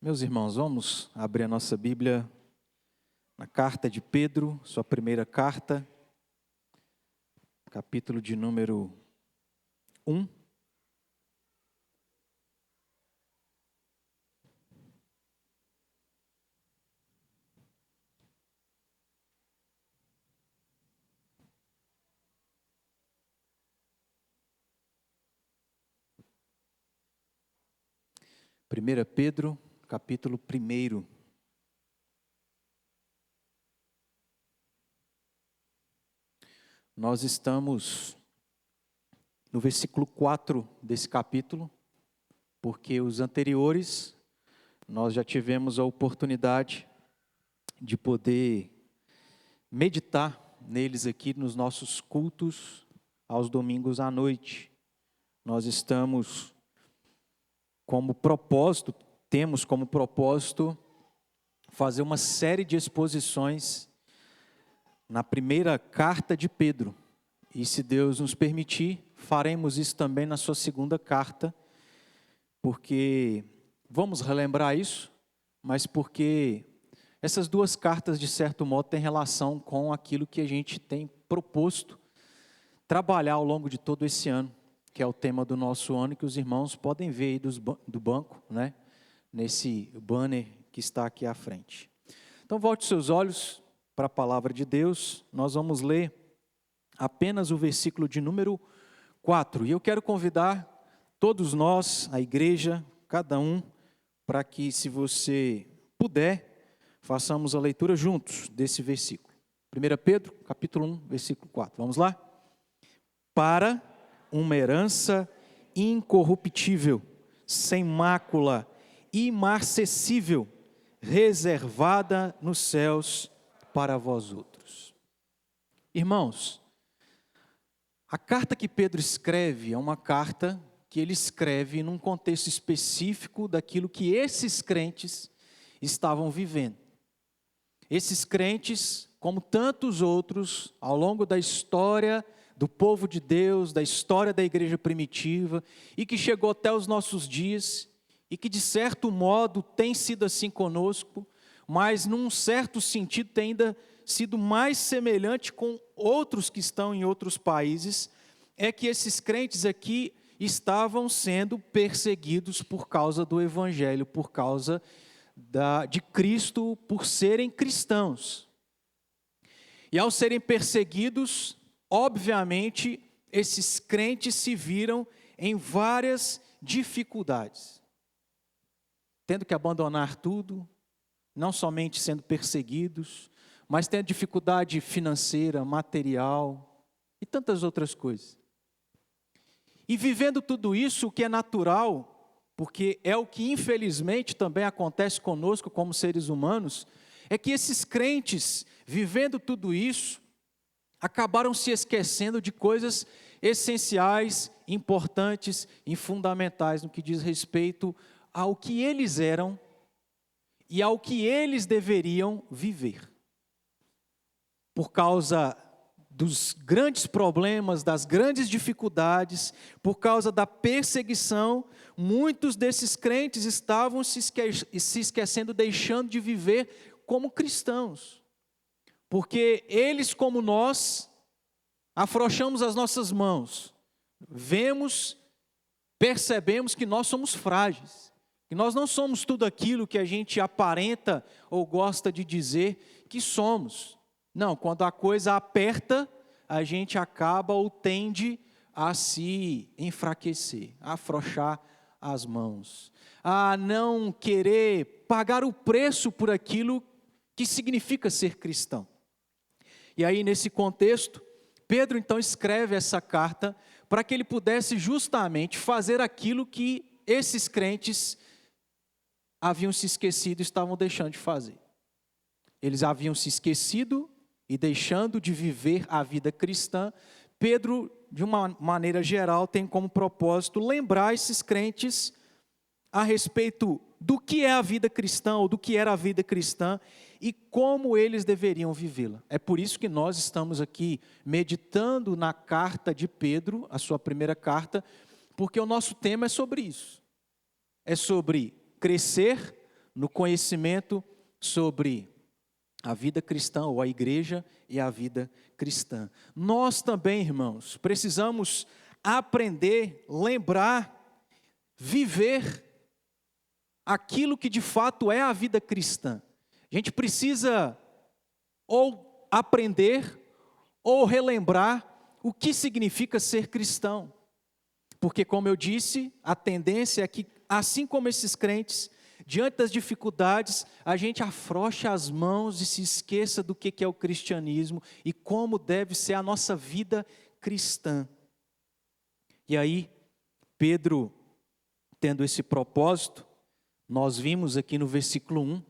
Meus irmãos, vamos abrir a nossa Bíblia na carta de Pedro, sua primeira carta, capítulo de número 1. Primeira Pedro, capítulo 1. Nós estamos no versículo 4 desse capítulo, porque os anteriores nós já tivemos a oportunidade de poder meditar neles aqui nos nossos cultos aos domingos à noite. Nós temos como propósito fazer uma série de exposições na primeira carta de Pedro. E se Deus nos permitir, faremos isso também na sua segunda carta, porque vamos relembrar isso, mas porque essas duas cartas, de certo modo, têm relação com aquilo que a gente tem proposto trabalhar ao longo de todo esse ano, que é o tema do nosso ano, que os irmãos podem ver aí do banco, né? Nesse banner que está aqui à frente. Então, volte seus olhos para a palavra de Deus. Nós vamos ler apenas o versículo de número 4. E eu quero convidar todos nós, a igreja, cada um, para que, se você puder, façamos a leitura juntos desse versículo. 1 Pedro, capítulo 1, versículo 4. Vamos lá? Para uma herança incorruptível, sem mácula, imarcessível, reservada nos céus para vós outros. Irmãos, a carta que Pedro escreve é uma carta que ele escreve num contexto específico daquilo que esses crentes estavam vivendo. Esses crentes, como tantos outros, ao longo da história do povo de Deus, da história da igreja primitiva, e que chegou até os nossos dias, e que de certo modo tem sido assim conosco, mas num certo sentido tem ainda sido mais semelhante com outros que estão em outros países, é que esses crentes aqui estavam sendo perseguidos por causa do Evangelho, por causa de Cristo, por serem cristãos. E ao serem perseguidos, obviamente, esses crentes se viram em várias dificuldades, tendo que abandonar tudo, não somente sendo perseguidos, mas tendo dificuldade financeira, material e tantas outras coisas. E vivendo tudo isso, o que é natural, porque é o que infelizmente também acontece conosco como seres humanos, é que esses crentes, vivendo tudo isso, acabaram se esquecendo de coisas essenciais, importantes e fundamentais no que diz respeito ao que eles eram e ao que eles deveriam viver. Por causa dos grandes problemas, das grandes dificuldades, por causa da perseguição, muitos desses crentes estavam se esquecendo, deixando de viver como cristãos. Porque eles, como nós, afrouxamos as nossas mãos, percebemos que nós somos frágeis, que nós não somos tudo aquilo que a gente aparenta ou gosta de dizer que somos. Não, quando a coisa aperta, a gente acaba ou tende a se enfraquecer, a afrouxar as mãos, a não querer pagar o preço por aquilo que significa ser cristão. E aí, nesse contexto, Pedro então escreve essa carta para que ele pudesse justamente fazer aquilo que esses crentes haviam se esquecido e estavam deixando de fazer. Eles haviam se esquecido e deixando de viver a vida cristã. Pedro, de uma maneira geral, tem como propósito lembrar esses crentes a respeito do que é a vida cristã, ou do que era a vida cristã, e como eles deveriam vivê-la. É por isso que nós estamos aqui meditando na carta de Pedro, a sua primeira carta, porque o nosso tema é sobre isso. É sobre crescer no conhecimento sobre a vida cristã, ou a igreja e a vida cristã. Nós também, irmãos, precisamos aprender, lembrar, viver aquilo que de fato é a vida cristã. A gente precisa ou aprender ou relembrar o que significa ser cristão. Porque, como eu disse, a tendência é que, assim como esses crentes, diante das dificuldades, a gente afrouxe as mãos e se esqueça do que é o cristianismo e como deve ser a nossa vida cristã. E aí, Pedro, tendo esse propósito, nós vimos aqui no versículo 1,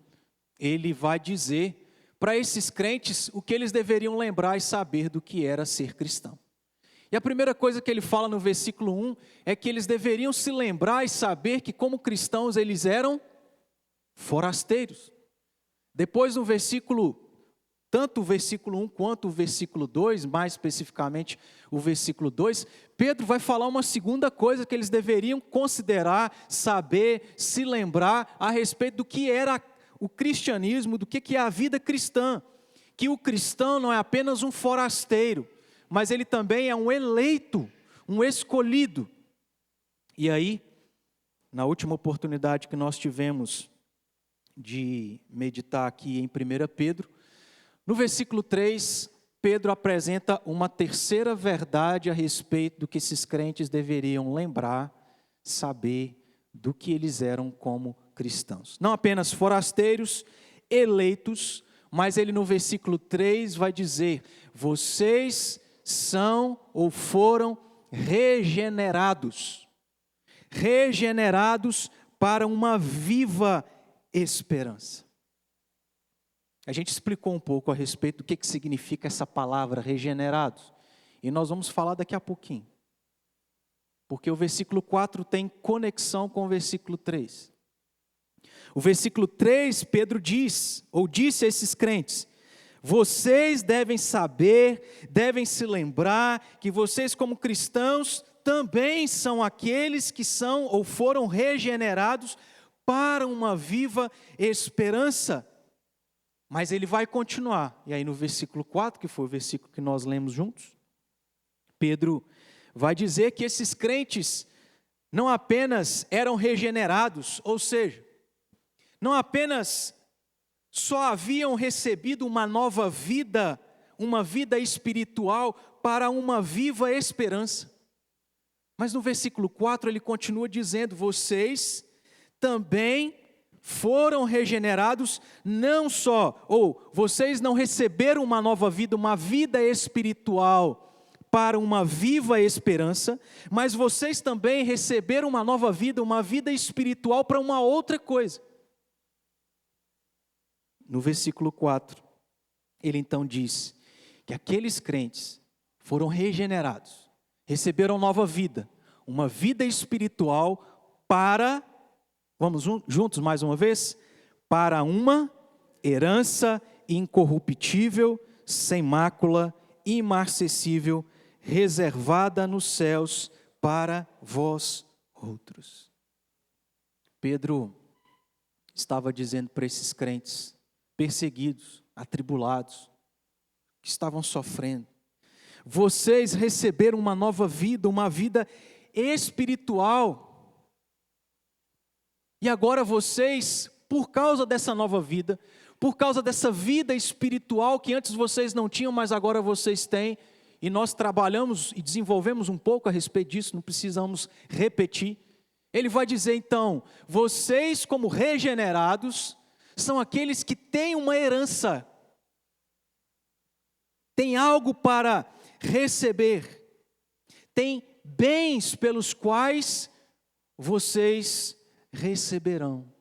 ele vai dizer para esses crentes o que eles deveriam lembrar e saber do que era ser cristão. E a primeira coisa que ele fala no versículo 1 é que eles deveriam se lembrar e saber que, como cristãos, eles eram forasteiros. Depois, no versículo, tanto o versículo 1 quanto o versículo 2, mais especificamente o versículo 2, Pedro vai falar uma segunda coisa que eles deveriam considerar, saber, se lembrar a respeito do que era o cristianismo, do que é a vida cristã. Que o cristão não é apenas um forasteiro, mas ele também é um eleito, um escolhido. E aí, na última oportunidade que nós tivemos de meditar aqui em 1 Pedro, no versículo 3, Pedro apresenta uma terceira verdade a respeito do que esses crentes deveriam lembrar, saber do que eles eram como cristãos. Não apenas forasteiros, eleitos, mas ele no versículo 3 vai dizer: vocês são ou foram regenerados. Regenerados para uma viva esperança. A gente explicou um pouco a respeito do que significa essa palavra regenerados. E nós vamos falar daqui a pouquinho. Porque o versículo 4 tem conexão com o versículo 3. O versículo 3, Pedro diz, ou disse a esses crentes: vocês devem saber, devem se lembrar que vocês, como cristãos, também são aqueles que são ou foram regenerados para uma viva esperança. Mas ele vai continuar. E aí no versículo 4, que foi o versículo que nós lemos juntos, Pedro vai dizer que esses crentes não apenas eram regenerados, ou seja, não apenas só haviam recebido uma nova vida, uma vida espiritual para uma viva esperança. Mas no versículo 4 ele continua dizendo: vocês também foram regenerados, não só, ou vocês não receberam uma nova vida, uma vida espiritual para uma viva esperança, mas vocês também receberam uma nova vida, uma vida espiritual para uma outra coisa. No versículo 4, ele então diz que aqueles crentes foram regenerados, receberam nova vida, uma vida espiritual para, vamos juntos mais uma vez, para uma herança incorruptível, sem mácula, imarcessível, reservada nos céus para vós outros. Pedro estava dizendo para esses crentes perseguidos, atribulados, que estavam sofrendo: vocês receberam uma nova vida, uma vida espiritual. E agora vocês, por causa dessa nova vida, por causa dessa vida espiritual que antes vocês não tinham, mas agora vocês têm, e nós trabalhamos e desenvolvemos um pouco a respeito disso, não precisamos repetir. Ele vai dizer então: vocês, como regenerados, são aqueles que têm uma herança, têm algo para receber, têm bens pelos quais vocês receberão.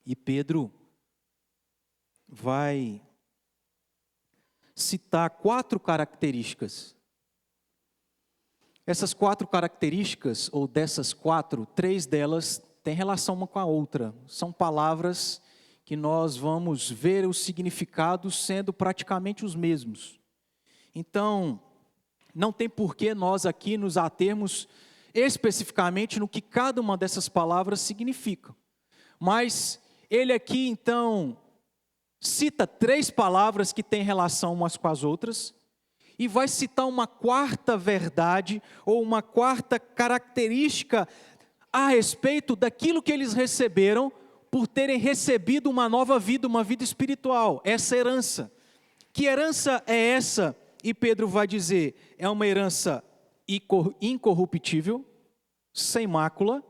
E Pedro vai citar 4 características. Essas 4 características, ou dessas 4, 3 delas têm relação uma com a outra. São palavras que nós vamos ver os significados sendo praticamente os mesmos. Então, não tem por que nós aqui nos atermos especificamente no que cada uma dessas palavras significa. Mas Ele aqui, então, cita 3 palavras que têm relação umas com as outras, e vai citar uma quarta verdade, ou uma quarta característica a respeito daquilo que eles receberam, por terem recebido uma nova vida, uma vida espiritual, essa herança. Que herança é essa? E Pedro vai dizer, é uma herança incorruptível, sem mácula,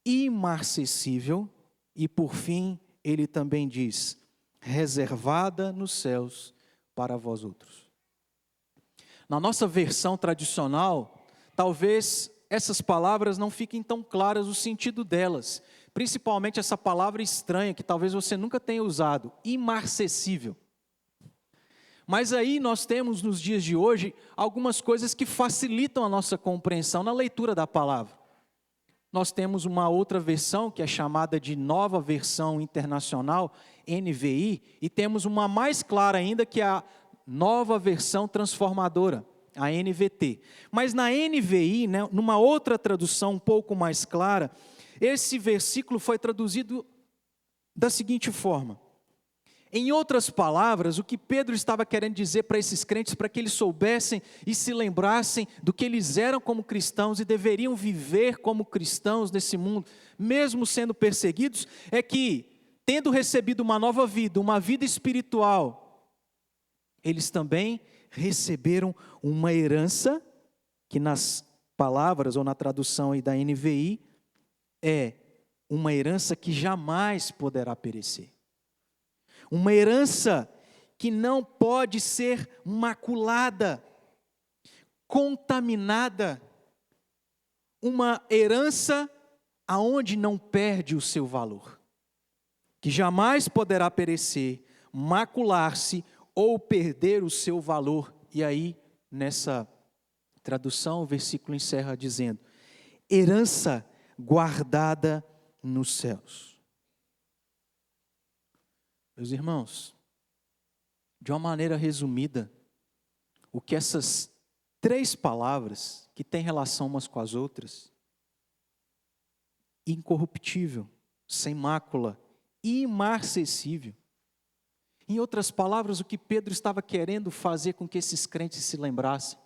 imarcessível, e por fim, ele também diz, reservada nos céus para vós outros. Na nossa versão tradicional, talvez essas palavras não fiquem tão claras o sentido delas, principalmente essa palavra estranha que talvez você nunca tenha usado, imarcessível. Mas aí nós temos nos dias de hoje algumas coisas que facilitam a nossa compreensão na leitura da palavra. Nós temos uma outra versão que é chamada de Nova Versão Internacional, NVI, e temos uma mais clara ainda que é a Nova Versão Transformadora, a NVT. Mas na NVI, né, numa outra tradução um pouco mais clara, esse versículo foi traduzido da seguinte forma. Em outras palavras, o que Pedro estava querendo dizer para esses crentes, para que eles soubessem e se lembrassem do que eles eram como cristãos e deveriam viver como cristãos nesse mundo, mesmo sendo perseguidos, é que, tendo recebido uma nova vida, uma vida espiritual, eles também receberam uma herança, que nas palavras ou na tradução aí da NVI, é uma herança que jamais poderá perecer. Uma herança que não pode ser maculada, contaminada. Uma herança aonde não perde o seu valor. Que jamais poderá perecer, macular-se ou perder o seu valor. E aí, nessa tradução, o versículo encerra dizendo, herança guardada nos céus. Meus irmãos, de uma maneira resumida, o que essas 3 palavras, que têm relação umas com as outras, incorruptível, sem mácula, imarcessível. Em outras palavras, o que Pedro estava querendo fazer com que esses crentes se lembrassem,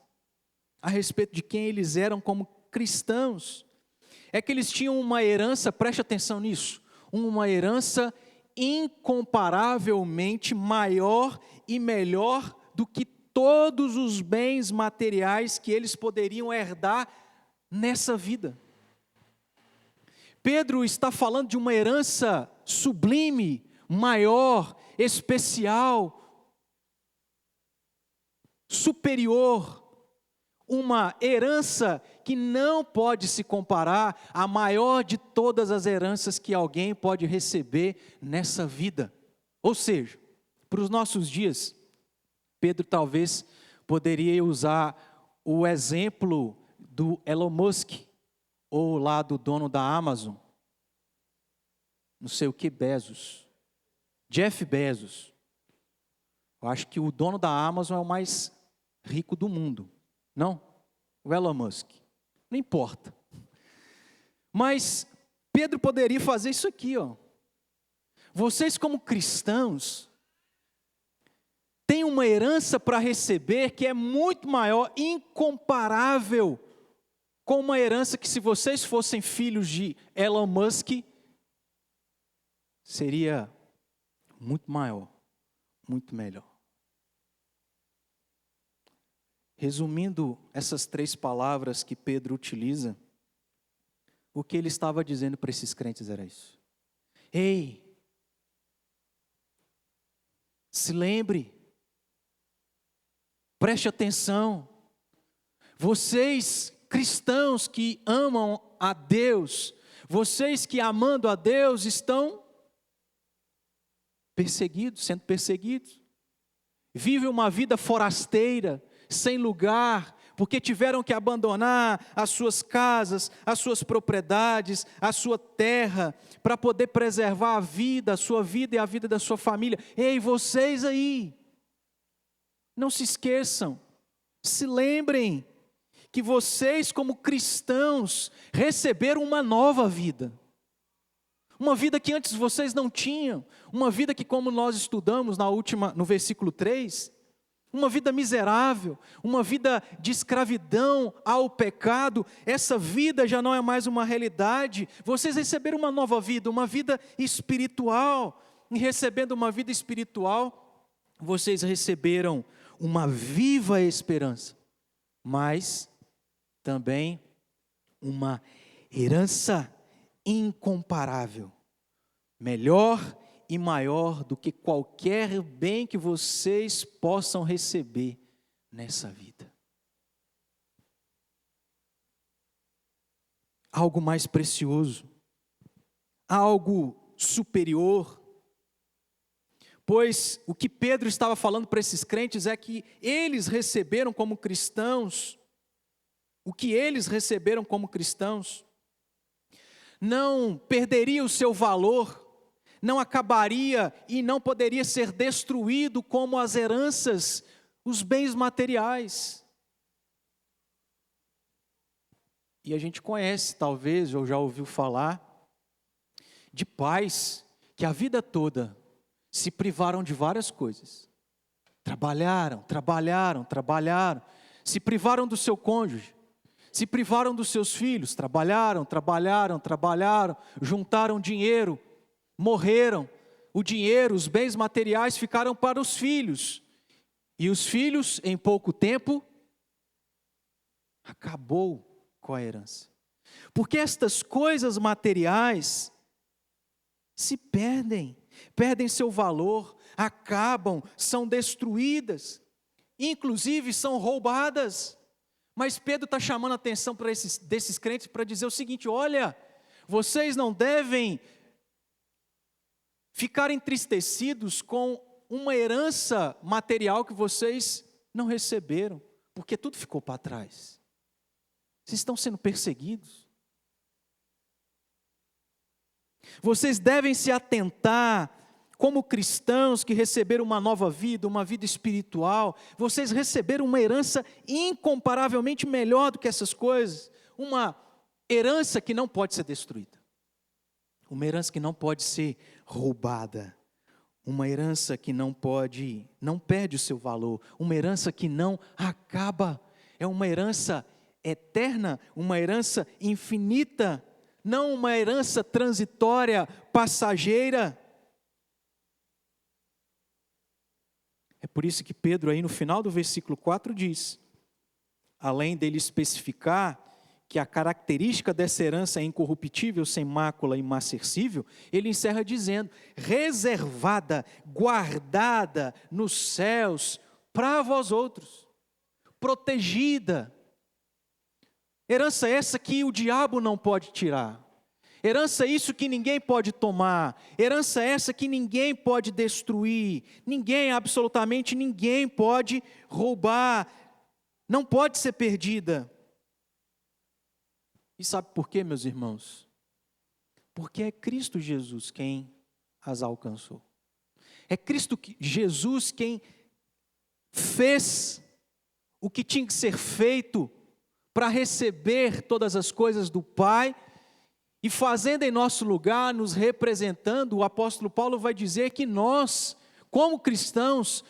a respeito de quem eles eram como cristãos, é que eles tinham uma herança, preste atenção nisso, uma herança incomparavelmente maior e melhor do que todos os bens materiais que eles poderiam herdar nessa vida. Pedro está falando de uma herança sublime, maior, especial, superior, uma herança que não pode se comparar à maior de todas as heranças que alguém pode receber nessa vida. Ou seja, para os nossos dias, Pedro talvez poderia usar o exemplo do Elon Musk, ou lá do dono da Amazon, não sei o que, Bezos, Jeff Bezos. Eu acho que o dono da Amazon é o mais rico do mundo. Não, o Elon Musk, não importa. Mas Pedro poderia fazer isso aqui, ó. Vocês como cristãos têm uma herança para receber que é muito maior, incomparável, com uma herança que se vocês fossem filhos de Elon Musk, seria muito maior, muito melhor. Resumindo essas 3 palavras que Pedro utiliza, o que ele estava dizendo para esses crentes era isso. Ei, se lembre, preste atenção, vocês cristãos que amam a Deus, vocês que amando a Deus estão perseguidos, sendo perseguidos, vivem uma vida forasteira, sem lugar, porque tiveram que abandonar as suas casas, as suas propriedades, a sua terra, para poder preservar a vida, a sua vida e a vida da sua família. Ei, vocês aí, não se esqueçam, se lembrem que vocês como cristãos receberam uma nova vida. uma vida que antes vocês não tinham, uma vida que, como nós estudamos no versículo 3, uma vida miserável, uma vida de escravidão ao pecado. Essa vida já não é mais uma realidade. Vocês receberam uma nova vida, uma vida espiritual. E recebendo uma vida espiritual, vocês receberam uma viva esperança, mas também uma herança incomparável, melhor e maior do que qualquer bem que vocês possam receber nessa vida. Algo mais precioso, algo superior. Pois o que Pedro estava falando para esses crentes é que eles receberam como cristãos, o que eles receberam como cristãos, não perderia o seu valor, não acabaria e não poderia ser destruído como as heranças, os bens materiais. E a gente conhece, talvez, ou já ouviu falar, de pais que a vida toda se privaram de várias coisas. Trabalharam, se privaram do seu cônjuge, se privaram dos seus filhos, trabalharam, juntaram dinheiro, morreram. O dinheiro, os bens materiais ficaram para os filhos. E os filhos, em pouco tempo, acabou com a herança. Porque estas coisas materiais se perdem seu valor, acabam, são destruídas, inclusive são roubadas. Mas Pedro está chamando a atenção desses crentes para dizer o seguinte: olha, vocês não devem ficar entristecidos com uma herança material que vocês não receberam, porque tudo ficou para trás. Vocês estão sendo perseguidos. Vocês devem se atentar, como cristãos que receberam uma nova vida, uma vida espiritual. Vocês receberam uma herança incomparavelmente melhor do que essas coisas. Uma herança que não pode ser destruída. Uma herança que não pode ser roubada. Uma herança que não perde o seu valor. Uma herança que não acaba. É uma herança eterna, uma herança infinita. Não uma herança transitória, passageira. É por isso que Pedro aí no final do versículo 4 diz, além dele especificar que a característica dessa herança é incorruptível, sem mácula e imarcessível, ele encerra dizendo, reservada, guardada nos céus para vós outros, protegida. Herança essa que o diabo não pode tirar. Herança isso que ninguém pode tomar. Herança essa que ninguém pode destruir. Ninguém, absolutamente ninguém pode roubar. Não pode ser perdida. E sabe por quê, meus irmãos? Porque é Cristo Jesus quem as alcançou. É Cristo Jesus quem fez o que tinha que ser feito para receber todas as coisas do Pai, e fazendo em nosso lugar, nos representando. O apóstolo Paulo vai dizer que nós, como cristãos,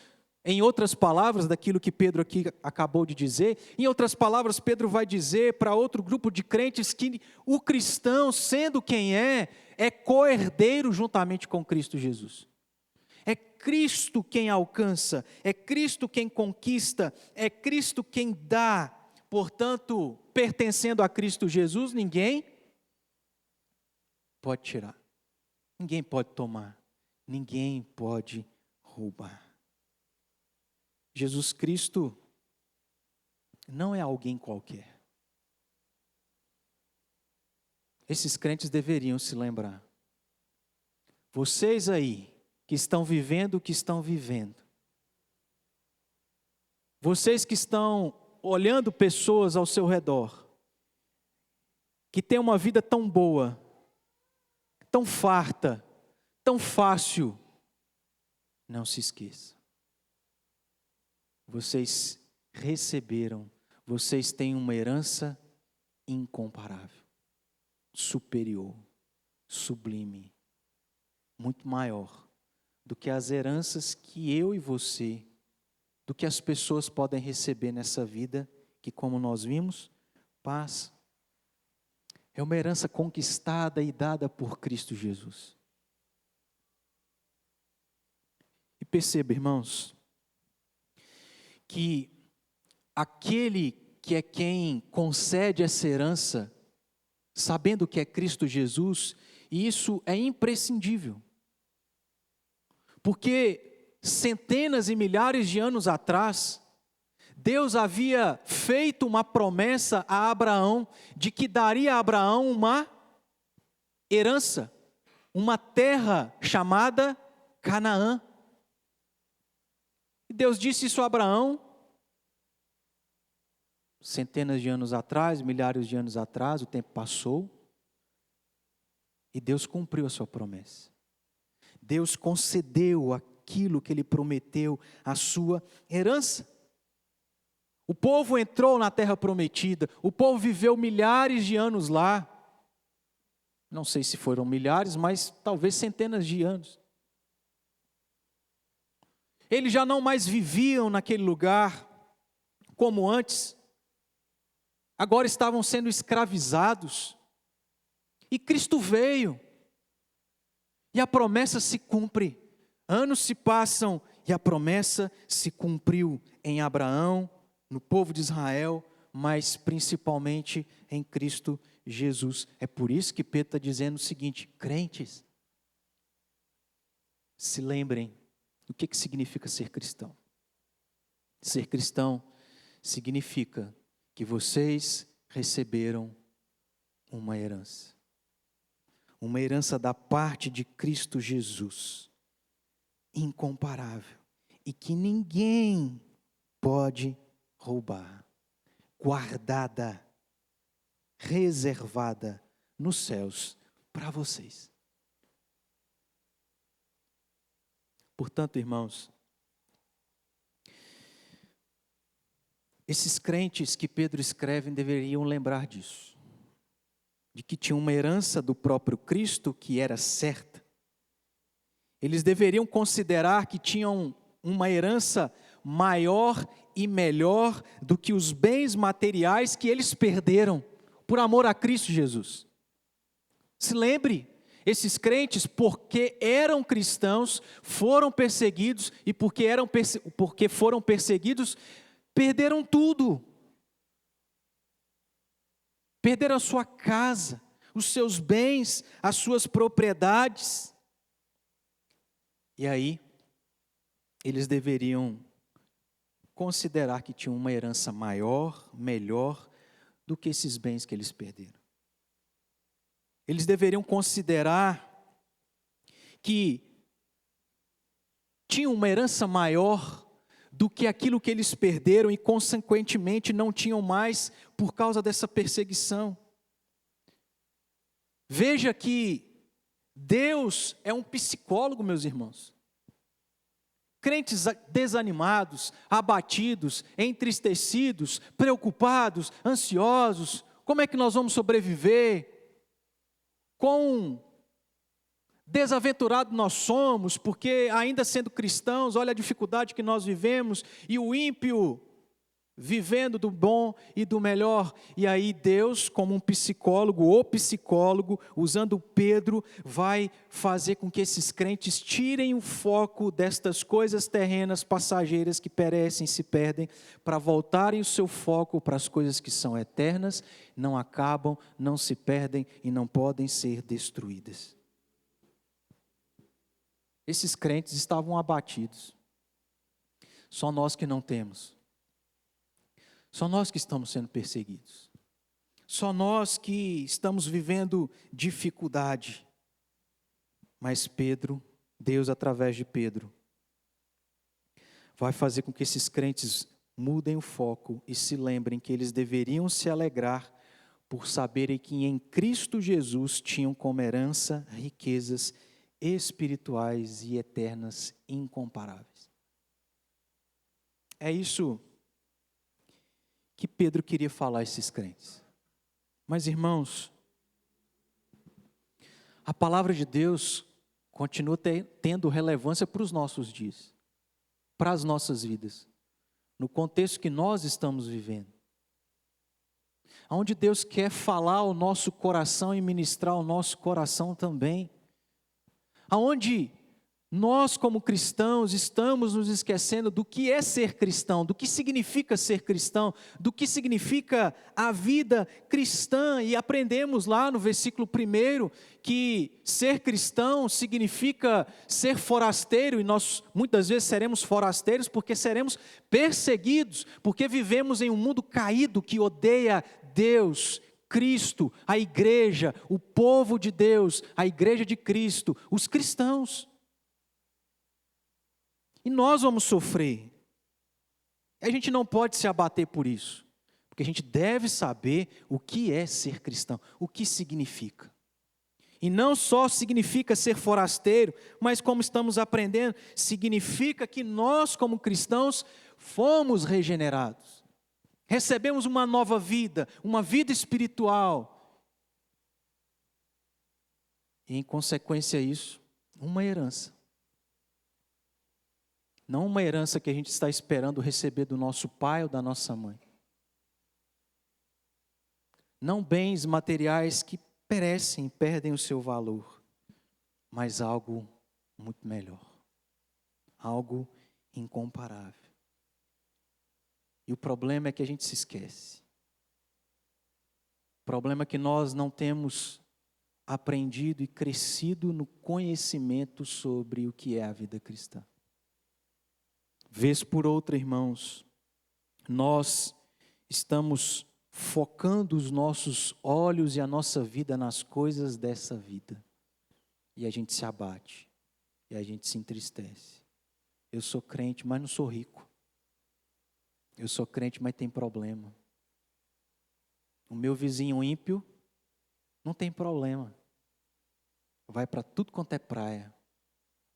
em outras palavras, daquilo que Pedro aqui acabou de dizer, em outras palavras, Pedro vai dizer para outro grupo de crentes que o cristão, sendo quem é co-herdeiro juntamente com Cristo Jesus. É Cristo quem alcança, é Cristo quem conquista, é Cristo quem dá. Portanto, pertencendo a Cristo Jesus, ninguém pode tirar, ninguém pode tomar, ninguém pode roubar. Jesus Cristo não é alguém qualquer. Esses crentes deveriam se lembrar. Vocês aí, que estão vivendo o que estão vivendo, vocês que estão olhando pessoas ao seu redor, que têm uma vida tão boa, tão farta, tão fácil, não se esqueça. Vocês receberam, vocês têm uma herança incomparável, superior, sublime, muito maior do que as heranças que eu e você, do que as pessoas podem receber nessa vida, que, como nós vimos, paz. É uma herança conquistada e dada por Cristo Jesus. E perceba, irmãos, que aquele que é quem concede essa herança, sabendo que é Cristo Jesus, e isso é imprescindível. Porque centenas e milhares de anos atrás, Deus havia feito uma promessa a Abraão de que daria a Abraão uma herança, uma terra chamada Canaã. E Deus disse isso a Abraão centenas de anos atrás, milhares de anos atrás, o tempo passou, e Deus cumpriu a sua promessa. Deus concedeu aquilo que Ele prometeu, a sua herança. O povo entrou na terra prometida, o povo viveu milhares de anos lá. Não sei se foram milhares, mas talvez centenas de anos. Eles já não mais viviam naquele lugar como antes. Agora estavam sendo escravizados. E Cristo veio. E a promessa se cumpre. Anos se passam e a promessa se cumpriu em Abraão, no povo de Israel, mas principalmente em Cristo Jesus. É por isso que Pedro está dizendo o seguinte: crentes, se lembrem do que significa ser cristão. Ser cristão significa que vocês receberam uma herança. Uma herança da parte de Cristo Jesus, incomparável, e que ninguém pode roubar, guardada, reservada nos céus para vocês. Portanto, irmãos, esses crentes que Pedro escreve deveriam lembrar disso, de que tinha uma herança do próprio Cristo que era certa. Eles deveriam considerar que tinham uma herança maior e melhor do que os bens materiais que eles perderam por amor a Cristo Jesus. Se lembre, esses crentes, porque eram cristãos, foram perseguidos, e porque foram perseguidos, perderam tudo. Perderam a sua casa, os seus bens, as suas propriedades. E aí, eles deveriam considerar que tinham uma herança maior, melhor, do que esses bens que eles perderam. Eles deveriam considerar que tinham uma herança maior do que aquilo que eles perderam e, consequentemente, não tinham mais por causa dessa perseguição. Veja que Deus é um psicólogo, meus irmãos. Crentes desanimados, abatidos, entristecidos, preocupados, ansiosos, como é que nós vamos sobreviver? Quão desaventurado nós somos, porque ainda sendo cristãos, olha a dificuldade que nós vivemos, e o ímpio vivendo do bom e do melhor. E aí Deus, como um psicólogo, o psicólogo, usando Pedro, vai fazer com que esses crentes tirem o foco destas coisas terrenas, passageiras, que perecem e se perdem, para voltarem o seu foco para as coisas que são eternas, não acabam, não se perdem e não podem ser destruídas. Esses crentes estavam abatidos. Só nós que não temos. Só nós que estamos sendo perseguidos. Só nós que estamos vivendo dificuldade. Mas Pedro, Deus através de Pedro, vai fazer com que esses crentes mudem o foco e se lembrem que eles deveriam se alegrar por saberem que em Cristo Jesus tinham como herança riquezas espirituais e eternas incomparáveis. É isso que Pedro queria falar a esses crentes. Mas, irmãos, a palavra de Deus continua tendo relevância para os nossos dias, para as nossas vidas, no contexto que nós estamos vivendo. Onde Deus quer falar ao nosso coração e ministrar ao nosso coração também. Aonde nós, como cristãos, estamos nos esquecendo do que é ser cristão, do que significa ser cristão, do que significa a vida cristã. E aprendemos lá no versículo 1 que ser cristão significa ser forasteiro, e nós muitas vezes seremos forasteiros porque seremos perseguidos, porque vivemos em um mundo caído que odeia Deus, Cristo, a igreja, o povo de Deus, a igreja de Cristo, os cristãos. E nós vamos sofrer. A gente não pode se abater por isso, porque a gente deve saber o que é ser cristão, o que significa. E não só significa ser forasteiro, mas como estamos aprendendo, significa que nós, como cristãos, fomos regenerados. Recebemos uma nova vida, uma vida espiritual. E em consequência a isso, uma herança. Não uma herança que a gente está esperando receber do nosso pai ou da nossa mãe. Não bens materiais que perecem, perdem o seu valor, mas algo muito melhor. Algo incomparável. E o problema é que a gente se esquece. O problema é que nós não temos aprendido e crescido no conhecimento sobre o que é a vida cristã. Vez por outra, irmãos, nós estamos focando os nossos olhos e a nossa vida nas coisas dessa vida. E a gente se abate, e a gente se entristece. Eu sou crente, mas não sou rico. Eu sou crente, mas tem problema. O meu vizinho ímpio não tem problema. Vai para tudo quanto é praia.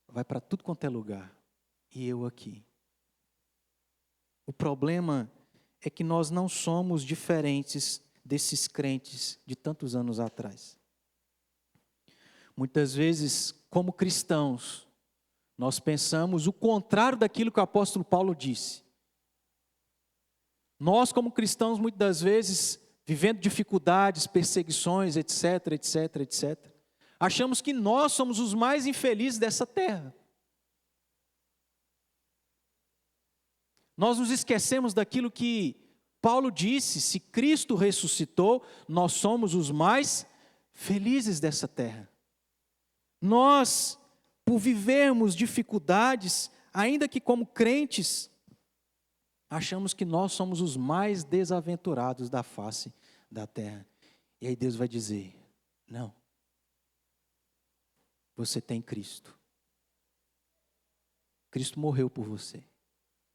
Vai para tudo quanto é lugar. E eu aqui. O problema é que nós não somos diferentes desses crentes de tantos anos atrás. Muitas vezes, como cristãos, nós pensamos o contrário daquilo que o apóstolo Paulo disse. Nós, como cristãos, muitas das vezes, vivendo dificuldades, perseguições, etc, etc, etc, achamos que nós somos os mais infelizes dessa terra. Nós nos esquecemos daquilo que Paulo disse: se Cristo ressuscitou, nós somos os mais felizes dessa terra. Nós, por vivermos dificuldades, ainda que como crentes, achamos que nós somos os mais desaventurados da face da terra. E aí Deus vai dizer: não, você tem Cristo. Cristo morreu por você.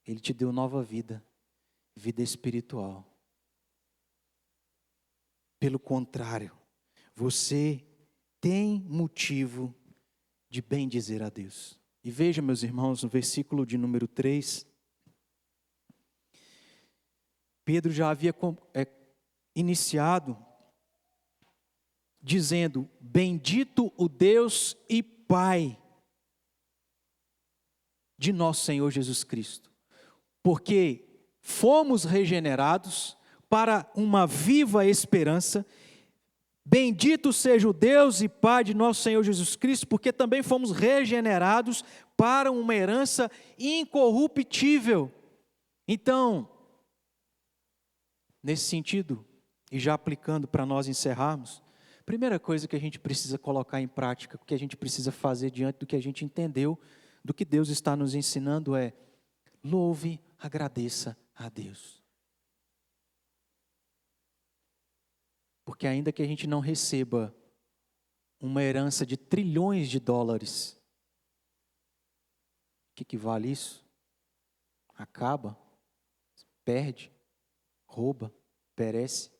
Ele te deu nova vida, vida espiritual. Pelo contrário, você tem motivo de bem dizer a Deus. E veja, meus irmãos, no versículo de número 3, Pedro já havia iniciado dizendo: bendito o Deus e Pai de nosso Senhor Jesus Cristo, porque fomos regenerados para uma viva esperança. Bendito seja o Deus e Pai de nosso Senhor Jesus Cristo, porque também fomos regenerados para uma herança incorruptível. Então, nesse sentido, e já aplicando para nós encerrarmos, a primeira coisa que a gente precisa colocar em prática, o que a gente precisa fazer diante do que a gente entendeu, do que Deus está nos ensinando é: louve, agradeça a Deus. Porque ainda que a gente não receba uma herança de trilhões de dólares, o que vale isso? Acaba, perde, rouba, perece.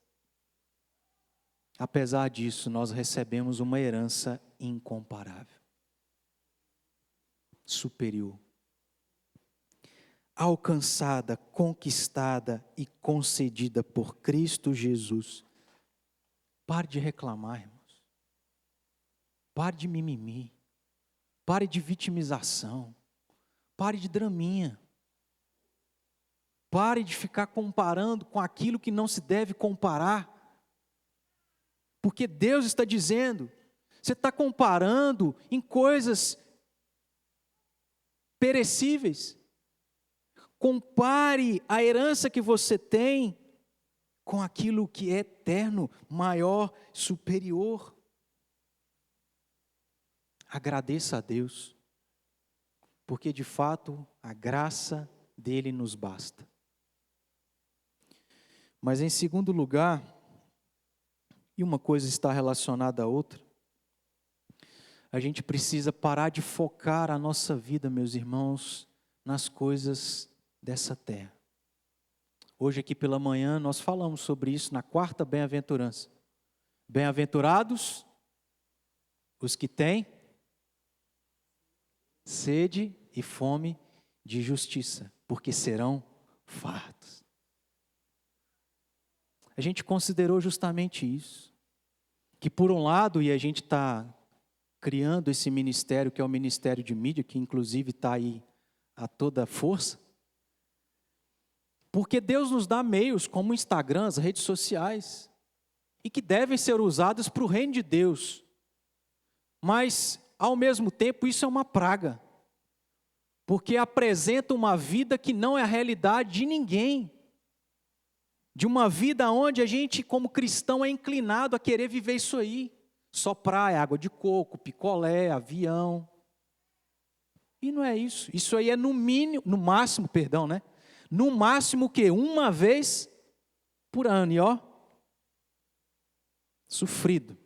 Apesar disso, nós recebemos uma herança incomparável, superior, alcançada, conquistada e concedida por Cristo Jesus. Pare de reclamar, irmãos. Pare de mimimi. Pare de vitimização. Pare de draminha. Pare de ficar comparando com aquilo que não se deve comparar. Porque Deus está dizendo, você está comparando em coisas perecíveis. Compare a herança que você tem com aquilo que é eterno, maior, superior. Agradeça a Deus, porque de fato a graça dele nos basta. Mas em segundo lugar, e uma coisa está relacionada à outra, a gente precisa parar de focar a nossa vida, meus irmãos, nas coisas dessa terra. Hoje aqui pela manhã nós falamos sobre isso na quarta bem-aventurança. Bem-aventurados os que têm sede e fome de justiça, porque serão fartos. A gente considerou justamente isso, que por um lado, e a gente está criando esse ministério, que é o Ministério de Mídia, que inclusive está aí a toda força, porque Deus nos dá meios como o Instagram, as redes sociais, e que devem ser usados para o reino de Deus. Mas, ao mesmo tempo, isso é uma praga, porque apresenta uma vida que não é a realidade de ninguém, de uma vida onde a gente, como cristão, é inclinado a querer viver isso aí, só praia, água de coco, picolé, avião, e não é isso. Isso aí é no máximo, né? No máximo que uma vez por ano, e ó, sofrido.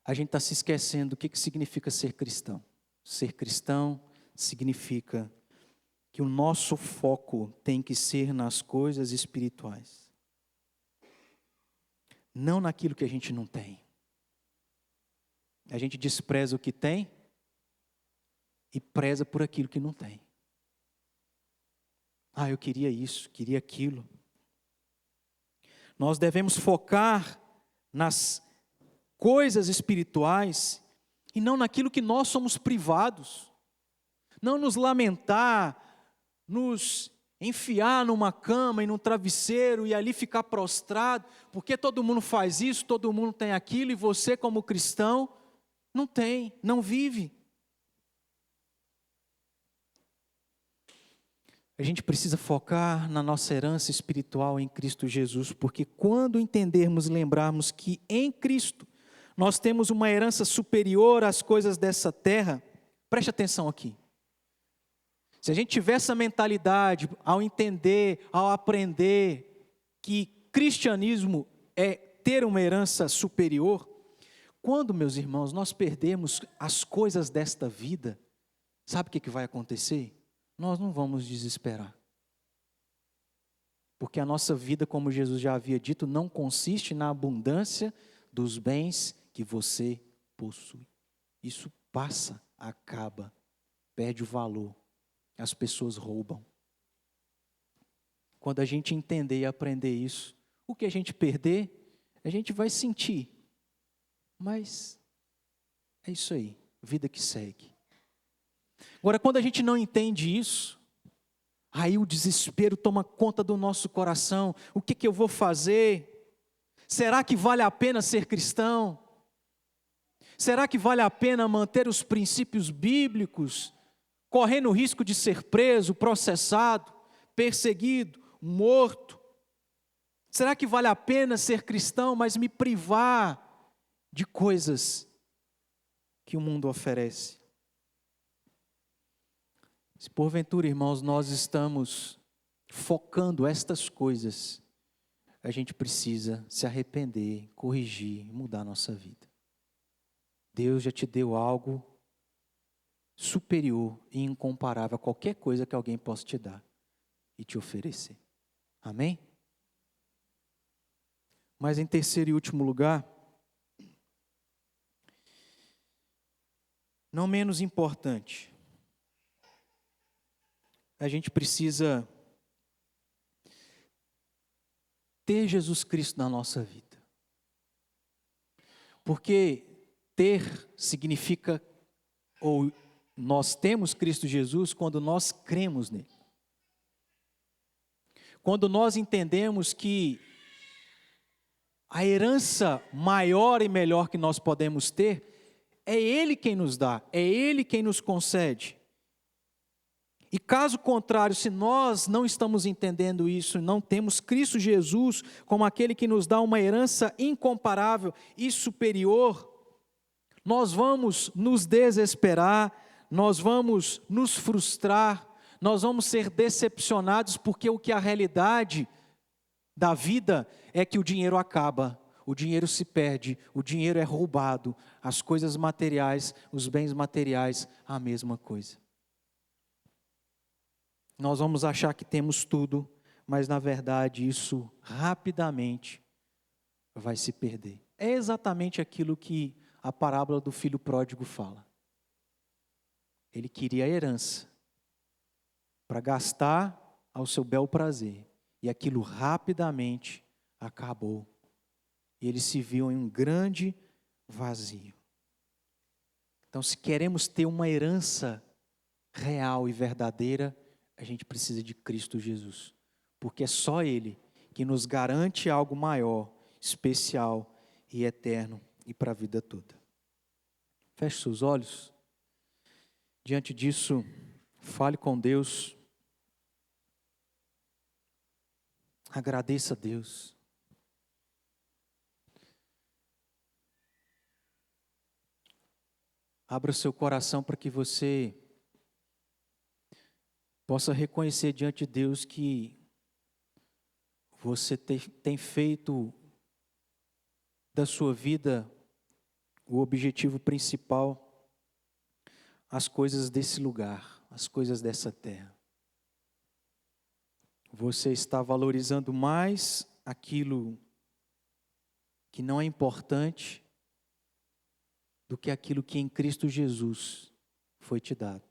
A gente está se esquecendo do que significa ser cristão. Ser cristão significa que o nosso foco tem que ser nas coisas espirituais. Não naquilo que a gente não tem. A gente despreza o que tem e preza por aquilo que não tem. Ah, eu queria isso, queria aquilo. Nós devemos focar nas coisas espirituais e não naquilo que nós somos privados. Não nos lamentar, nos enfiar numa cama e num travesseiro e ali ficar prostrado, porque todo mundo faz isso, todo mundo tem aquilo e você como cristão não tem, não vive. A gente precisa focar na nossa herança espiritual em Cristo Jesus, porque quando entendermos e lembrarmos que em Cristo nós temos uma herança superior às coisas dessa terra, preste atenção aqui. Se a gente tiver essa mentalidade, ao entender, ao aprender que cristianismo é ter uma herança superior, quando, meus irmãos, nós perdemos as coisas desta vida, sabe o que vai acontecer? Nós não vamos desesperar. Porque a nossa vida, como Jesus já havia dito, não consiste na abundância dos bens que você possui. Isso passa, acaba, perde o valor. As pessoas roubam. Quando a gente entender e aprender isso, o que a gente perder, a gente vai sentir. Mas é isso aí, vida que segue. Agora, quando a gente não entende isso, aí o desespero toma conta do nosso coração. O que eu vou fazer? Será que vale a pena ser cristão? Será que vale a pena manter os princípios bíblicos, correndo o risco de ser preso, processado, perseguido, morto? Será que vale a pena ser cristão, mas me privar de coisas que o mundo oferece? Se porventura, irmãos, nós estamos focando estas coisas, a gente precisa se arrepender, corrigir, mudar a nossa vida. Deus já te deu algo superior e incomparável a qualquer coisa que alguém possa te dar e te oferecer. Amém? Mas em terceiro e último lugar, não menos importante, a gente precisa ter Jesus Cristo na nossa vida. Porque ter significa, ou nós temos Cristo Jesus quando nós cremos nele. Quando nós entendemos que a herança maior e melhor que nós podemos ter, é Ele quem nos dá, é Ele quem nos concede. E caso contrário, se nós não estamos entendendo isso, não temos Cristo Jesus como aquele que nos dá uma herança incomparável e superior, nós vamos nos desesperar, nós vamos nos frustrar, nós vamos ser decepcionados, porque o que a realidade da vida é que o dinheiro acaba, o dinheiro se perde, o dinheiro é roubado, as coisas materiais, os bens materiais, a mesma coisa. Nós vamos achar que temos tudo, mas na verdade isso rapidamente vai se perder. É exatamente aquilo que a parábola do filho pródigo fala. Ele queria a herança para gastar ao seu bel prazer, e aquilo rapidamente acabou. E ele se viu em um grande vazio. Então, se queremos ter uma herança real e verdadeira, a gente precisa de Cristo Jesus, porque é só Ele que nos garante algo maior, especial e eterno e para a vida toda. Feche seus olhos. Diante disso, fale com Deus. Agradeça a Deus. Abra seu coração para que você possa reconhecer diante de Deus que você tem feito da sua vida o objetivo principal, as coisas desse lugar, as coisas dessa terra. Você está valorizando mais aquilo que não é importante do que aquilo que em Cristo Jesus foi te dado.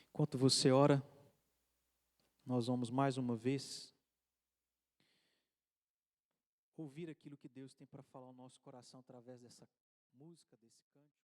Enquanto você ora, nós vamos mais uma vez ouvir aquilo que Deus tem para falar ao nosso coração através dessa música, desse cântico.